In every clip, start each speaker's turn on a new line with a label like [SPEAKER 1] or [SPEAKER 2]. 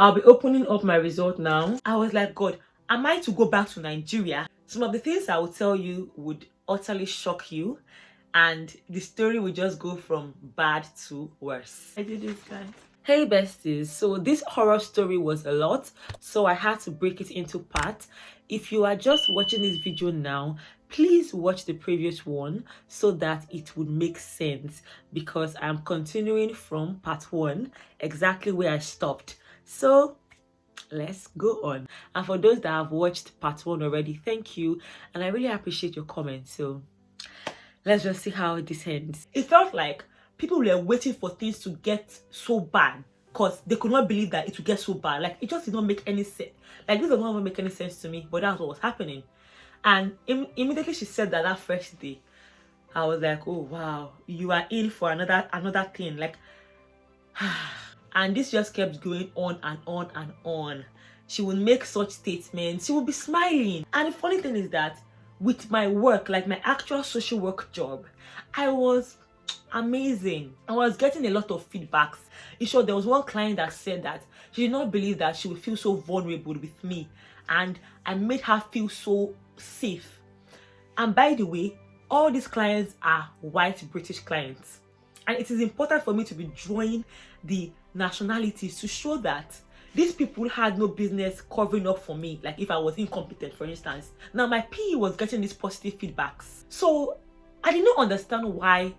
[SPEAKER 1] I'll be opening up my result now. I was like, God, am I to go back to Nigeria? Some of the things I will tell you would utterly shock you, and the story will just go from bad to worse. I did this, guys. Hey besties, so this horror story was a lot, so I had to break it into parts. If you are just watching this video now, please watch the previous one so that it would make sense, because I'm continuing from part 1 exactly where I stopped. So let's go on. And for those that have watched part 1 already, thank you, and I really appreciate your comments. So let's just see how this ends. It felt like people were waiting for things to get so bad because they could not believe that it would get so bad. Like, it just did not make any sense. Like, this does not even make any sense to me, but that's what was happening. And immediately she said that first day, I was like, oh wow, you are in for another thing. Like, and this just kept going on and on and on. She would make such statements. She would be smiling. And the funny thing is that with my work, like my actual social work job, I was amazing. I was getting a lot of feedbacks. In short, there was one client that said that she did not believe that she would feel so vulnerable with me, and I made her feel so safe. And by the way, all these clients are white British clients, and it is important for me to be drawing the nationalities to show that these people had no business covering up for me, like if I was incompetent, for instance. Now my PE was getting these positive feedbacks, so I did not understand why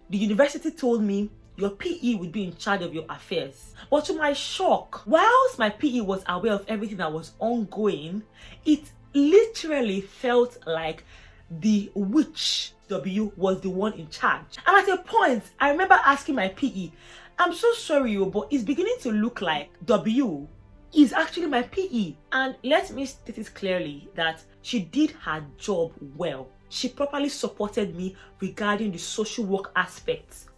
[SPEAKER 1] the university told me your PE would be in charge of your affairs. But to my shock, whilst my PE was aware of everything that was ongoing, it literally felt like the witch W was the one in charge. And at a point, I remember asking my PE, I'm so sorry, but it's beginning to look like W is actually my PE. And let me state it clearly that she did her job well. She properly supported me regarding the social work aspects.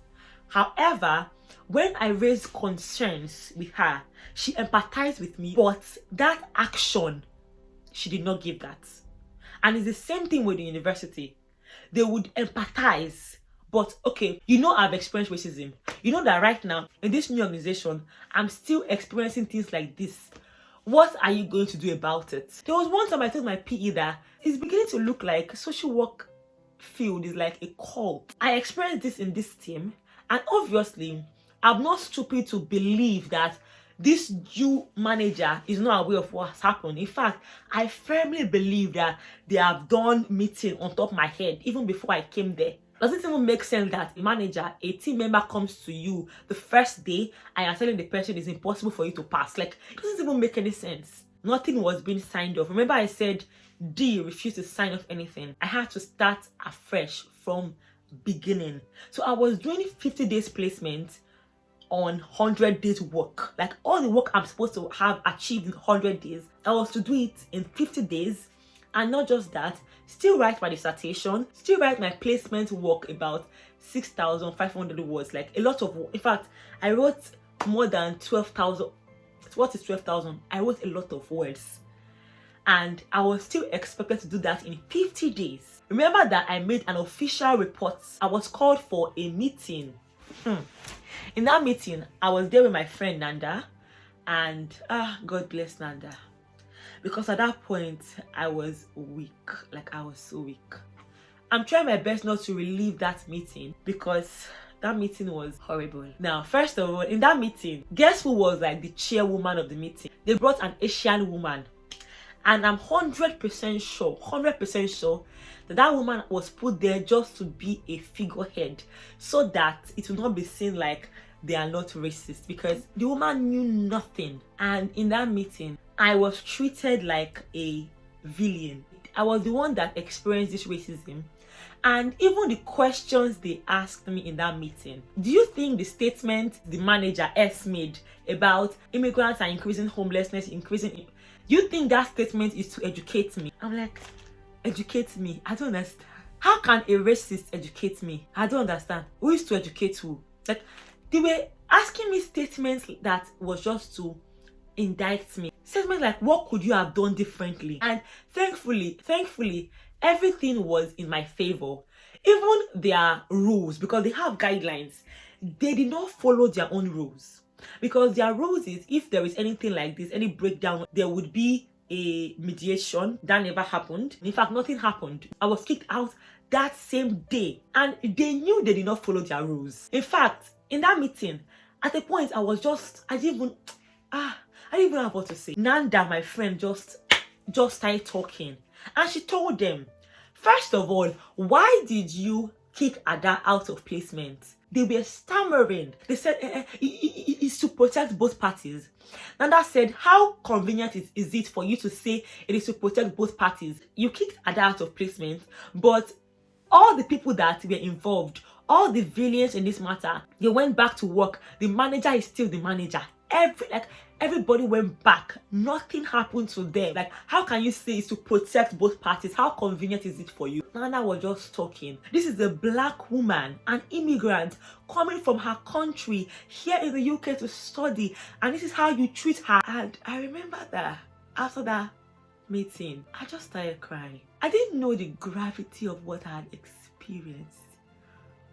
[SPEAKER 1] However, when I raised concerns with her, she empathized with me, but that action, she did not give that. And it's the same thing with the university. They would empathize, but okay, you know I've experienced racism. You know that right now, in this new organization, I'm still experiencing things like this. What are you going to do about it? There was one time I told my PE that it's beginning to look like social work field is like a cult. I experienced this in this team, and obviously, I'm not stupid to believe that this new manager is not aware of what's happened. In fact, I firmly believe that they have done meeting on top of my head even before I came there. Does it even make sense that a manager, a team member comes to you the first day and you're telling the person it's impossible for you to pass? Like, it doesn't even make any sense. Nothing was being signed off. Remember I said D refused to sign off anything. I had to start afresh from beginning. So I was doing 50 days placement on 100 days work. Like, all the work I'm supposed to have achieved in 100 days, I was to do it in 50 days. And not just that, still write my dissertation, still write my placement work, about 6,500 words, like a lot of work. In fact, I wrote more than 12,000. What is 12,000? I wrote a lot of words. And I was still expected to do that in 50 days. Remember that I made an official report. I was called for a meeting. In that meeting, I was there with my friend Nanda, and God bless Nanda. Because at that point, I was weak. Like, I was so weak. I'm trying my best not to relive that meeting because that meeting was horrible. Now, first of all, in that meeting, guess who was like the chairwoman of the meeting? They brought an Asian woman. And I'm 100% sure that that woman was put there just to be a figurehead, so that it will not be seen like they are not racist, because the woman knew nothing. And in that meeting, I was treated like a villain. I was the one that experienced this racism. And even the questions they asked me in that meeting, do you think the statement the manager S made about immigrants are increasing homelessness, do you think that statement is to educate me? I'm like, educate me? I don't understand. How can a racist educate me? I don't understand. Who is to educate who? Like, they were asking me statements that was just to indict me. Statements like, what could you have done differently? And thankfully, everything was in my favor. Even their rules, because they have guidelines, they did not follow their own rules. Because their rules is, if there is anything like this, any breakdown, there would be a mediation. That never happened. In fact, nothing happened. I was kicked out that same day, and they knew they did not follow their rules. In fact, in that meeting, at a point, I didn't even have what to say. Nanda, my friend, just started talking, and she told them, first of all, why did you kick Ada out of placement? They were stammering. They said it's to protect both parties. Nanda said, how convenient is it for you to say it is to protect both parties? You kicked Ada out of placement, but all the people that were involved, all the villains in this matter, they went back to work. The manager is still the manager. Everybody went back. Nothing happened to them. Like, how can you say it's to protect both parties? How convenient is it for you? Nana was just talking. This is a black woman, an immigrant, coming from her country here in the UK to study, and this is how you treat her. And I remember that after that meeting, I just started crying. I didn't know the gravity of what I had experienced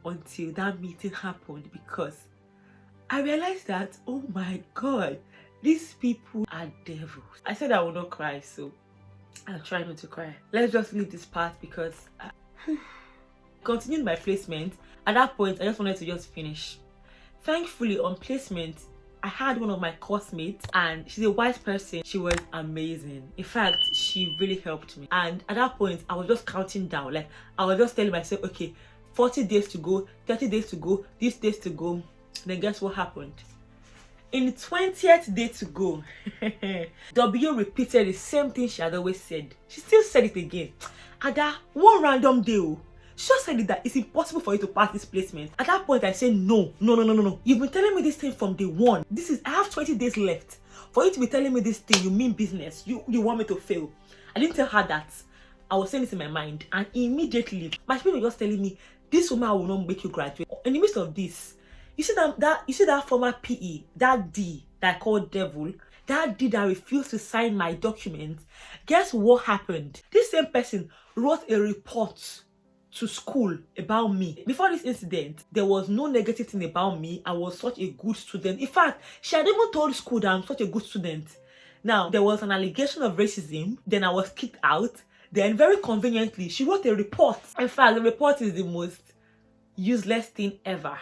[SPEAKER 1] until that meeting happened, because I realized that, oh my God, these people are devils. I said I will not cry, so I'll try not to cry. Let's just leave this part, because I continued my placement. At that point, I just wanted to just finish. Thankfully, on placement, I had one of my classmates, and she's a white person. She was amazing. In fact, she really helped me. And at that point, I was just counting down. Like, I was just telling myself, okay, 40 days to go, 30 days to go, these days to go. Then guess what happened? In the 20th day to go, W repeated the same thing she had always said. She still said it again. Ada, one random day, she just said that it's impossible for you to pass this placement. At that point, I said, no. You've been telling me this thing from day one. I have 20 days left. For you to be telling me this thing, you mean business. You want me to fail. I didn't tell her that. I was saying this in my mind. And immediately, my spirit was just telling me, this woman will not make you graduate. In the midst of this, you see that former PE, that D that I called devil, that D that refused to sign my document. Guess what happened? This same person wrote a report to school about me. Before this incident, there was no negative thing about me. I was such a good student. In fact, she had even told school that I'm such a good student. Now, there was an allegation of racism. Then I was kicked out. Then, very conveniently, she wrote a report. In fact, the report is the most useless thing ever.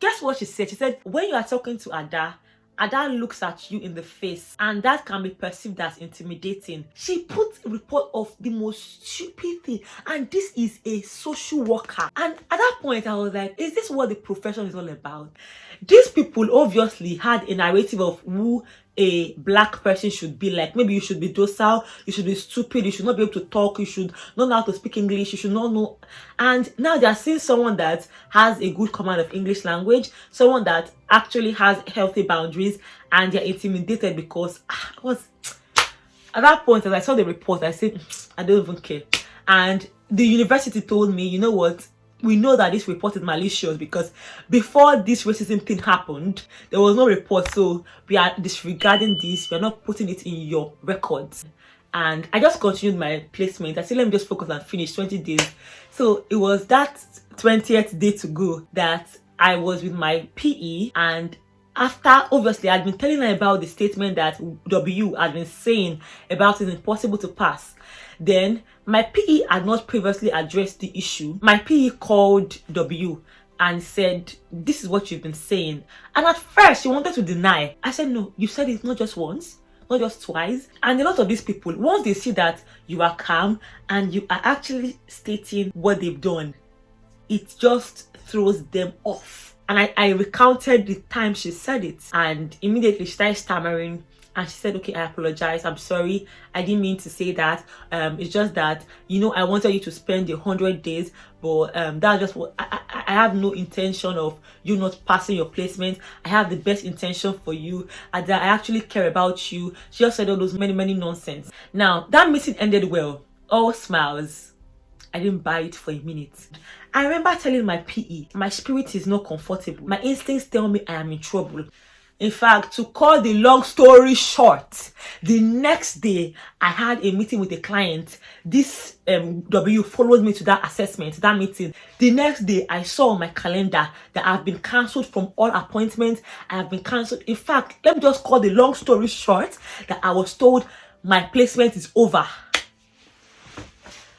[SPEAKER 1] Guess what she said? She said, when you are talking to Ada, Ada looks at you in the face, and that can be perceived as intimidating. She put a report of the most stupid thing, and this is a social worker. And at that point, I was like, is this what the profession is all about? These people obviously had a narrative of who a black person should be like. Maybe you should be docile, you should be stupid, you should not be able to talk, you should not know how to speak English, you should not know. And now they are seeing someone that has a good command of English language, someone that actually has healthy boundaries, and they're intimidated because at that point, as I saw the report, I said, I don't even care. And the university told me, you know what? We know that this report is malicious, because before this racism thing happened, there was no report. So we are disregarding this. We are not putting it in your records. And I just continued my placement. I said, let me just focus and finish 20 days. So it was that 20th day to go that I was with my PE. And after, obviously, I'd been telling her about the statement that W had been saying about it's impossible to pass. Then my PE had not previously addressed the issue. My PE called W and said, this is what you've been saying. And at first, she wanted to deny. I said, no, you said it not just once, not just twice. And a lot of these people, once they see that you are calm and you are actually stating what they've done, it just throws them off. And I recounted the time she said it, and immediately she started stammering. And she said, okay, I apologize. I'm sorry. I didn't mean to say that. It's just that, you know, I wanted you to spend 100 days. But that's just what I have no intention of you not passing your placement. I have the best intention for you. And that I actually care about you. She just said all those many nonsense. Now, that meeting ended well. All smiles. I didn't buy it for a minute. I remember telling my PE, my spirit is not comfortable. My instincts tell me I am in trouble. In fact, to cut the long story short, the next day I had a meeting with a client. This W followed me to that assessment, that meeting. The next day I saw on my calendar that I've been cancelled from all appointments. I have been cancelled. In fact, let me just cut the long story short, that I was told my placement is over.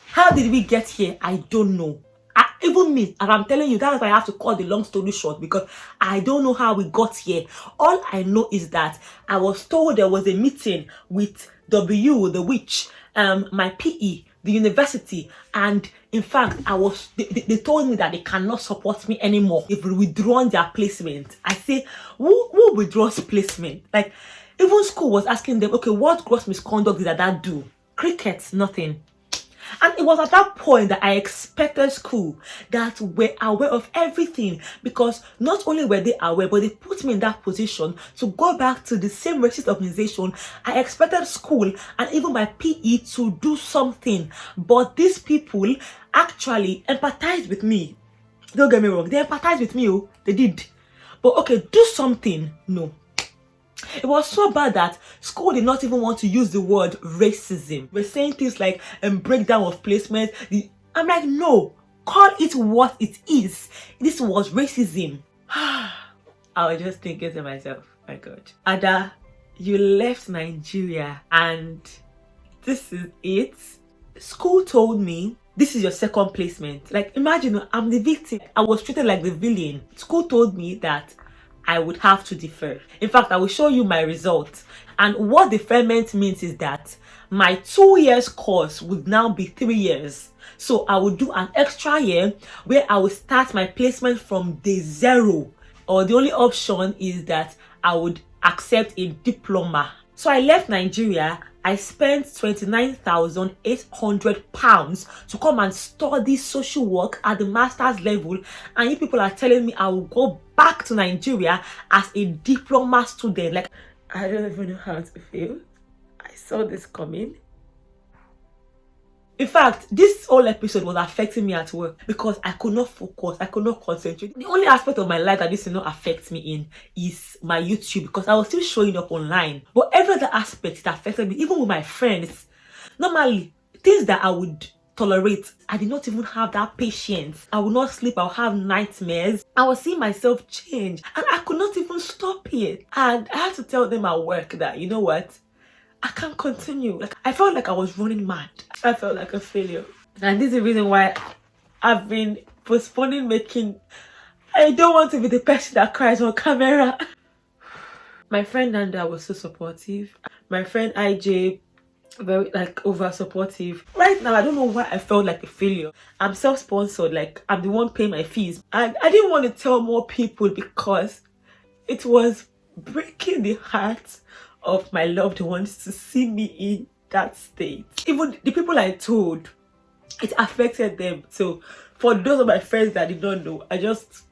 [SPEAKER 1] How did we get here? I don't know. Even me, and I'm telling you, that's why I have to cut the long story short, because I don't know how we got here. All I know is that I was told there was a meeting with W, the witch, my PE, the university, and in fact, they told me that they cannot support me anymore. They've withdrawn their placement. I say, who withdraws placement? Like, even school was asking them, okay, what gross misconduct did that do? Crickets, nothing. And it was at that point that I expected school that were aware of everything, because not only were they aware, but they put me in that position to go back to the same racist organization. I expected school and even my PE to do something, but these people actually empathized with me. Don't get me wrong, they empathized with me, oh, they did. But okay, do something, no. It was so bad that school did not even want to use the word racism. We're saying things like breakdown of placement. I'm like, no, call it what it is. This was racism. I was just thinking to myself, my God, Ada, you left Nigeria and this is it. School told me this is your second placement. Like, imagine, I'm the victim. I was treated like the villain. School told me that I would have to defer. In fact, I will show you my results. And what deferment means is that my 2 years course would now be 3 years. So I will do an extra year where I will start my placement from day zero. Or the only option is that I would accept a diploma. So I left Nigeria. I spent £29,800 to come and study social work at the master's level, and you people are telling me I will go back to Nigeria as a diploma student. Like, I don't even know how to feel. I saw this coming. In fact, this whole episode was affecting me at work because I could not focus, I could not concentrate. The only aspect of my life that this did not affect me in is my YouTube, because I was still showing up online. But every other aspect, it affected me, even with my friends. Normally, things that I would tolerate, I did not even have that patience. I would not sleep, I would have nightmares. I was seeing myself change and I could not even stop it. And I had to tell them at work that, you know what? I can't continue. Like, I felt like I was running mad. I felt like a failure. And this is the reason why I've been postponing making. I don't want to be the person that cries on camera. My friend Nanda was so supportive. My friend IJ, very over supportive. Right now, I don't know why I felt like a failure. I'm self-sponsored, like I'm the one paying my fees. And I didn't want to tell more people because it was breaking the heart of my loved ones to see me in that state. Even the people I told, it affected them. So for those of my friends that did not know, I just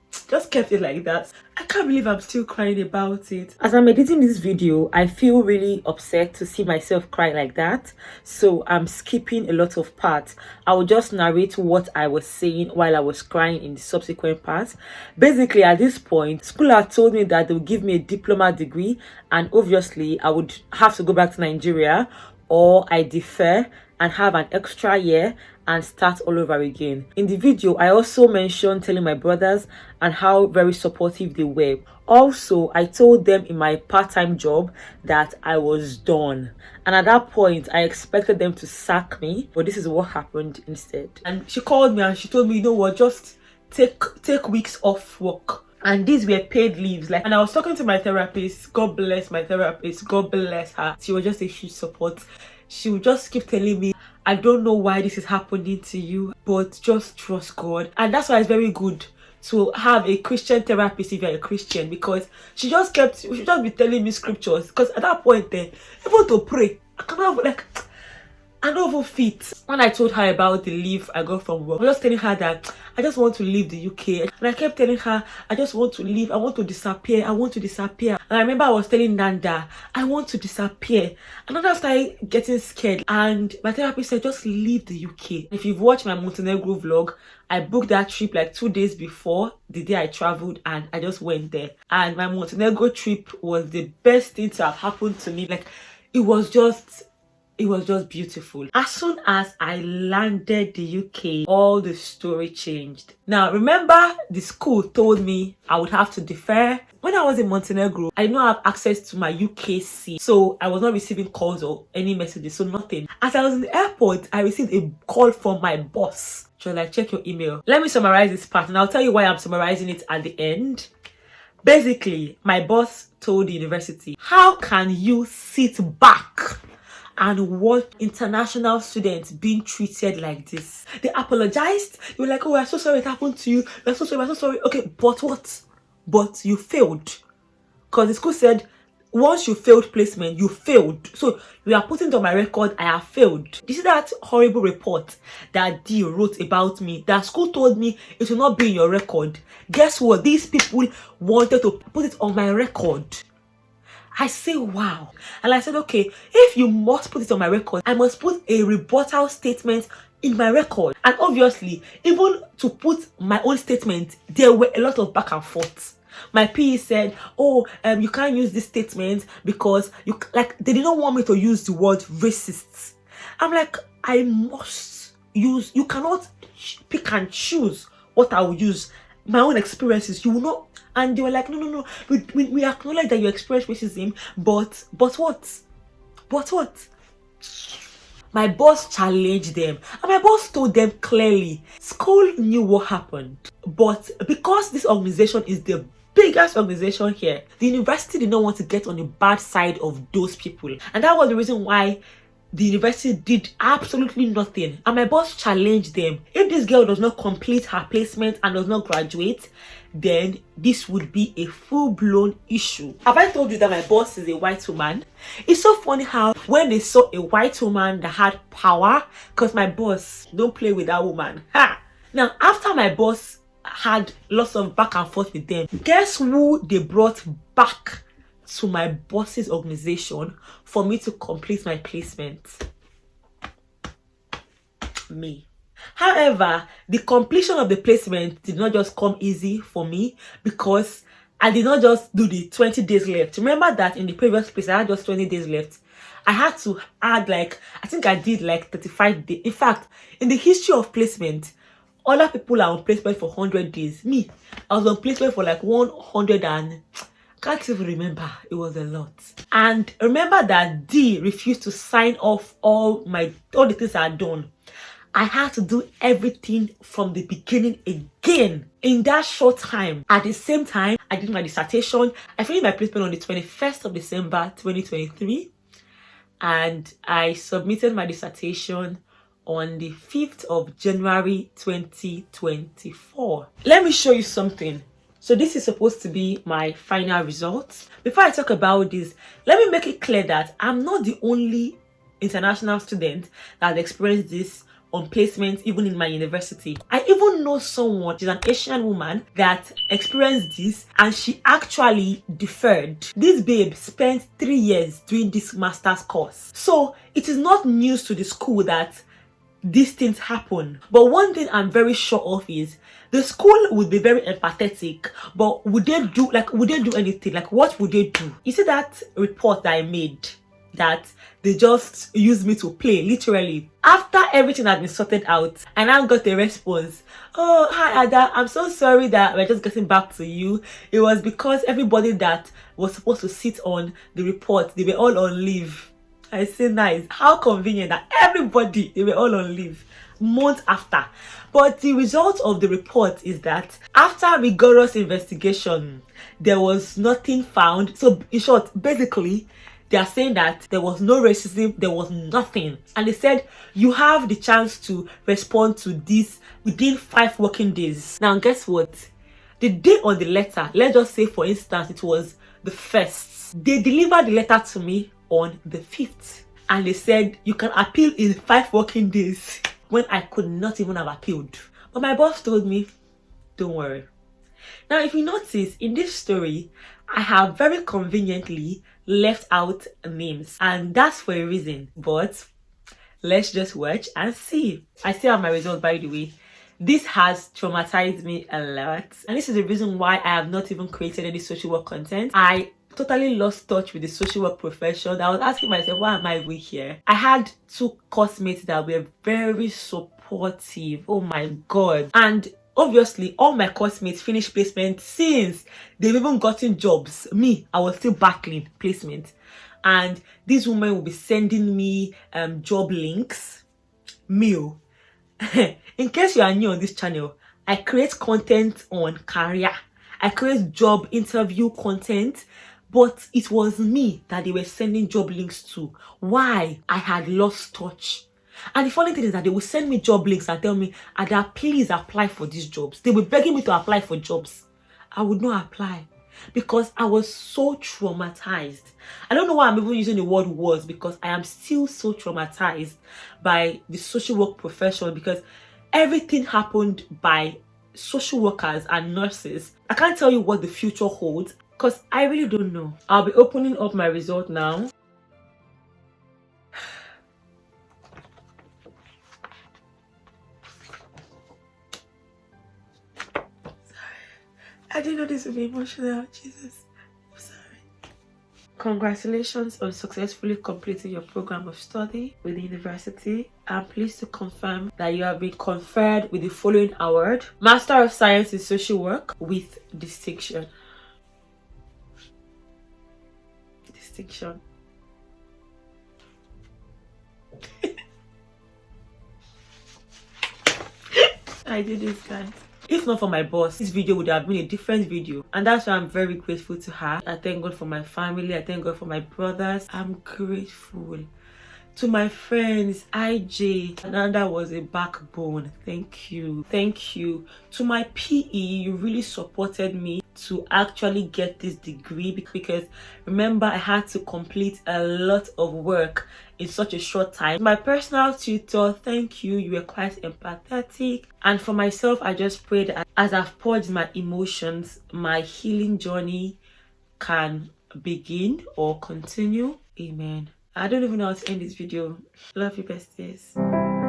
[SPEAKER 1] kept it like that. I can't believe I'm still crying about it. As I'm editing this video, I feel really upset to see myself cry like that. So I'm skipping a lot of parts. I will just narrate what I was saying while I was crying in the subsequent parts. Basically, at this point, school had told me that they would give me a diploma degree, and obviously I would have to go back to Nigeria, or I defer and have an extra year and start all over again. In the video, I also mentioned telling my brothers and how very supportive they were. Also, I told them in my part-time job that I was done. And at that point, I expected them to sack me, but this is what happened instead. And she called me and she told me, you know what, just take weeks off work. And these were paid leaves. And I was talking to my therapist. God bless my therapist. God bless her. She was just a huge support. She would just keep telling me, I don't know why this is happening to you, but just trust God. And that's why it's very good to have a Christian therapist if you're a Christian, because she just be telling me scriptures. Because at that point then, even to pray, I cannot, I don't even fit. When I told her about the leave I got from work, I was just telling her that I just want to leave the UK. And I kept telling her, I just want to leave. I want to disappear. I want to disappear. And I remember I was telling Nanda, I want to disappear. And Nanda started getting scared. And my therapist said, just leave the UK. If you've watched my Montenegro vlog, I booked that trip like 2 days before the day I traveled, and I just went there. And my Montenegro trip was the best thing to have happened to me. Like, it was just beautiful. As soon as I landed the UK, all the story changed. Now, remember, the school told me I would have to defer. When I was in Montenegro, I did not have access to my UKC, so I was not receiving calls or any messages, so nothing. As I was in the airport, I received a call from my boss. She was like, check your email. Let me summarize this part, and I'll tell you why I'm summarizing it at the end. Basically, my boss told the university, how can you sit back and watch international students being treated like this? They apologized. They were like, oh, we're so sorry it happened to you. We're so sorry, we're so sorry. Okay, but what? But you failed. Because the school said, once you failed placement, you failed. So we are putting on my record, I have failed. You see that horrible report that D wrote about me? That school told me it will not be in your record. Guess what? These people wanted to put it on my record. I say, wow. And I said, okay, if you must put it on my record, I must put a rebuttal statement in my record. And obviously, even to put my own statement, there were a lot of back and forth. My PE said, oh, you can't use this statement because they did not want me to use the word racists. I'm like, I must use, you cannot pick and choose what I will use. My own experiences, you will not. And they were like, no, we acknowledge that you experience racism, but what? But what? My boss challenged them, and my boss told them clearly, school knew what happened, but because this organization is the biggest organization here, the university did not want to get on the bad side of those people, and that was the reason why the university did absolutely nothing. And my boss challenged them, if this girl does not complete her placement and does not graduate, then this would be a full-blown issue. Have I told you that my boss is a white woman? It's so funny how when they saw a white woman that had power, because my boss don't play with that woman. Ha! Now, after my boss had lots of back and forth with them, guess who they brought back to my boss's organization for me to complete my placement? Me. However, the completion of the placement did not just come easy for me, because I did not just do the 20 days left. Remember that in the previous place I had just 20 days left. I had to add I think I did 35 days. In fact, in the history of placement, other people are on placement for 100 days. Me, I was on placement for 100 and can't even remember. It was a lot. And remember that D refused to sign off all the things I had done. I had to do everything from the beginning again in that short time. At the same time, I did my dissertation. I finished my placement on the 21st of December 2023, and I submitted my dissertation on the 5th of January 2024. Let me show you something. So this is supposed to be my final results. Before I talk about this, let me make it clear that I'm not the only international student that has experienced this on placement, even in my university. I even know someone, she's an Asian woman, that experienced this and she actually deferred. This babe spent 3 years doing this master's course. So it is not news to the school that these things happen. But one thing I'm very sure of is the school would be very empathetic, but would they do anything? What would they do? You see that report that I made, that they just used me to play, literally. After everything had been sorted out, I now got a response. Oh, hi Ada, I'm so sorry that we're just getting back to you. It was because everybody that was supposed to sit on the report, they were all on leave. I say, nice. How convenient that they were all on leave months after. But the result of the report is that after rigorous investigation, there was nothing found. So in short, basically, they are saying that there was no racism, there was nothing. And they said, you have the chance to respond to this within 5 working days. Now, guess what? The day on the letter, let's just say, for instance, it was the 1st. They delivered the letter to me on the 5th. and they said you can appeal in 5 working days when I could not even have appealed. But my boss told me, don't worry. Now, if you notice in this story, I have very conveniently left out names, and that's for a reason. But let's just watch and see. I still have my results, by the way. This has traumatized me a lot, and this is the reason why I have not even created any social work content. I totally lost touch with the social work profession. I was asking myself, why am I even here? I had 2 course-mates that were very supportive. Oh my god. And obviously all my course-mates finished placement since they've even gotten jobs. Me, I was still battling placement. And these women will be sending me job links. Meal. In case you are new on this channel, I create content on career. I create job interview content, but it was me that they were sending job links to. Why? I had lost touch. And the funny thing is that they will send me job links and tell me, Ada, please apply for these jobs. They were begging me to apply for jobs. I would not apply because I was so traumatized. I don't know why I'm even using the word was, because I am still so traumatized by the social work profession, because everything happened by social workers and nurses. I can't tell you what the future holds because I really don't know. I'll be opening up my result now. I didn't know this would be emotional. Jesus, I'm sorry. Congratulations on successfully completing your program of study with the university. I'm pleased to confirm that you have been conferred with the following award: Master of Science in Social Work with distinction. Distinction. I did this, guys. If not for my boss, this video would have been a different video, and that's why I'm very grateful to her. I thank God for my family. I thank God for my brothers. I'm grateful to my friends. IJ, Ananda was a backbone. Thank you. Thank you to my PE. You really supported me to actually get this degree, because remember, I had to complete a lot of work in such a short time. My personal tutor, thank you. You were quite empathetic. And for myself, I just pray that as I've purged my emotions, my healing journey can begin or continue. Amen. I don't even know how to end this video. Love you, besties.